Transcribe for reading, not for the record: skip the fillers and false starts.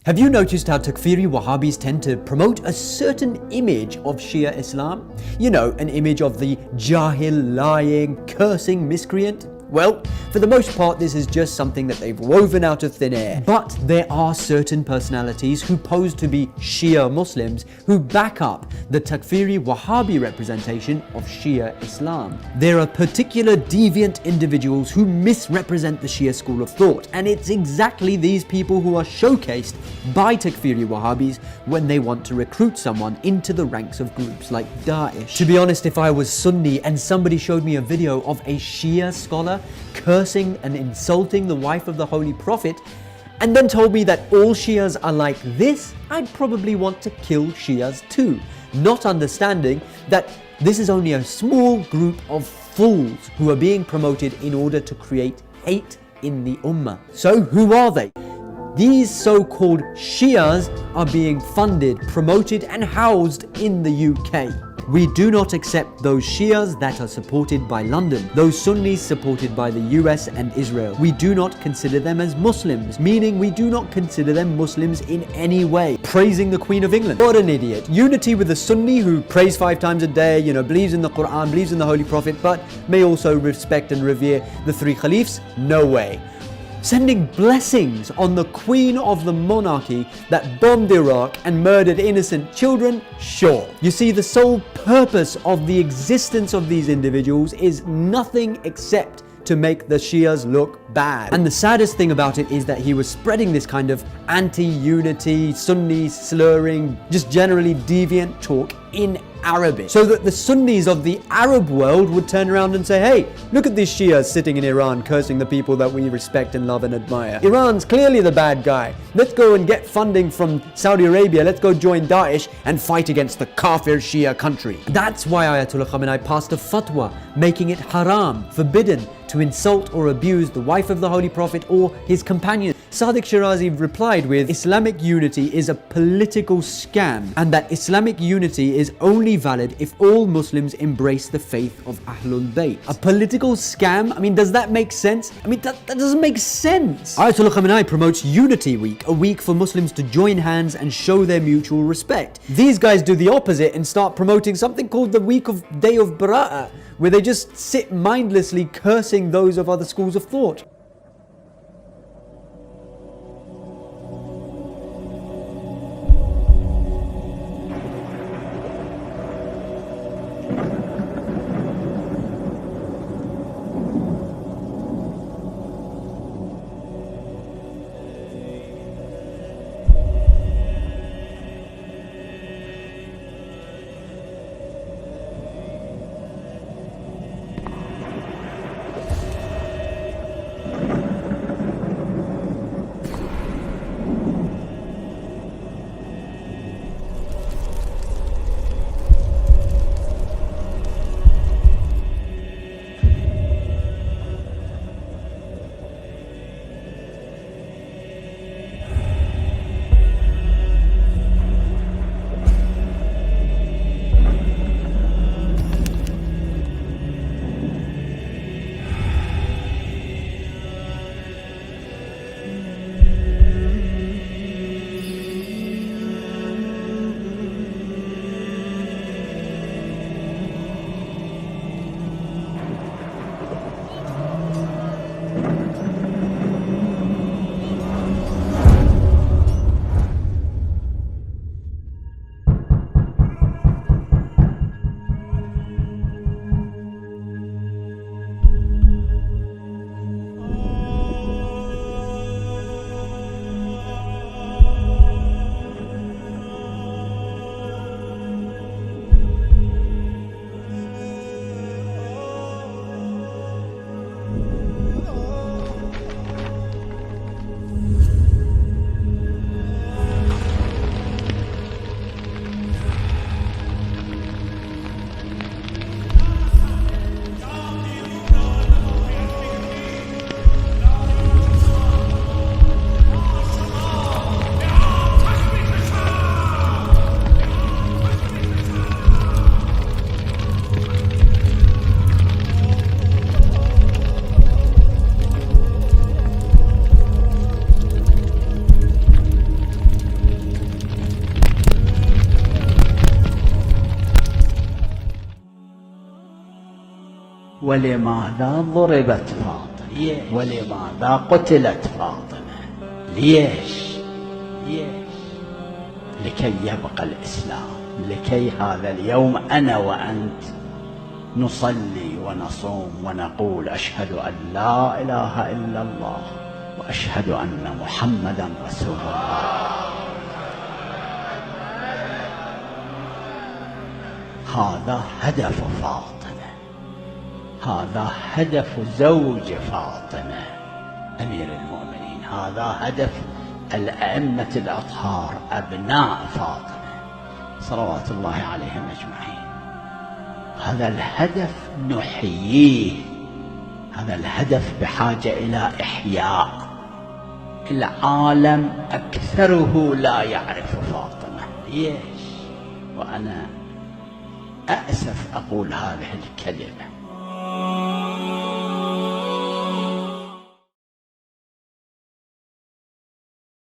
Have you noticed how Takfiri Wahhabis tend to promote a certain image of Shia Islam? You know, an image of the jahil, lying, cursing miscreant? Well, for the most part, this is just something that they've woven out of thin air. But there are certain personalities who pose to be Shia Muslims who back up the Takfiri Wahhabi representation of Shia Islam. There are particular deviant individuals who misrepresent the Shia school of thought, and it's exactly these people who are showcased by Takfiri Wahhabis when they want to recruit someone into the ranks of groups like Daesh. To be honest, if I was Sunni and somebody showed me a video of a Shia scholar cursing and insulting the wife of the Holy Prophet and then told me that all Shias are like this, I'd probably want to kill Shias too, not understanding that this is only a small group of fools who are being promoted in order to create hate in the Ummah. So who are they? These so-called Shias are being funded, promoted and housed in the UK. We do not accept those Shias that are supported by London, those Sunnis supported by the US and Israel. We do not consider them as Muslims, meaning we do not consider them Muslims in any way. Praising the Queen of England. What an idiot. Unity with the Sunni who prays 5 times a day, believes in the Quran, believes in the Holy Prophet, but may also respect and revere the 3 Caliphs? No way. Sending blessings on the Queen of the monarchy that bombed Iraq and murdered innocent children? Sure. You see, the sole purpose of the existence of these individuals is nothing except to make the Shias look bad. And the saddest thing about it is that he was spreading this kind of anti-unity, Sunni slurring, just generally deviant talk in Arabic, so that the Sunnis of the Arab world would turn around and say, hey, look at these Shias sitting in Iran cursing the people that we respect and love and admire. Iran's clearly the bad guy. Let's go and get funding from Saudi Arabia. Let's go join Daesh and fight against the kafir Shia country. That's why Ayatollah Khomenei passed a fatwa making it haram, forbidden, to insult or abuse the wife of the Holy Prophet or his companion. Sadiq Shirazi replied with, Islamic unity is a political scam, and that Islamic unity is only valid if all Muslims embrace the faith of Ahlul Bayt. A political scam? I mean, does that make sense? I mean, that doesn't make sense. Ayatollah Khomenei promotes Unity Week, a week for Muslims to join hands and show their mutual respect. These guys do the opposite and start promoting something called the week of Day of Bara'ah, where they just sit mindlessly cursing those of other schools of thought. ولماذا ضربت فاطمة؟ ولماذا قتلت فاطمة؟ ليش؟ لكي يبقى الإسلام، لكي هذا اليوم أنا وأنت نصلي ونصوم ونقول أشهد أن لا إله إلا الله وأشهد أن محمدا رسول الله. هذا هدف فاطمة، هذا هدف زوج فاطمة أمير المؤمنين، هذا هدف الأئمة الأطهار أبناء فاطمة صلوات الله عليهم أجمعين. هذا الهدف نحييه، هذا الهدف بحاجة إلى إحياء. العالم أكثره لا يعرف فاطمة. ليش؟ وأنا أأسف أقول هذه الكلمة،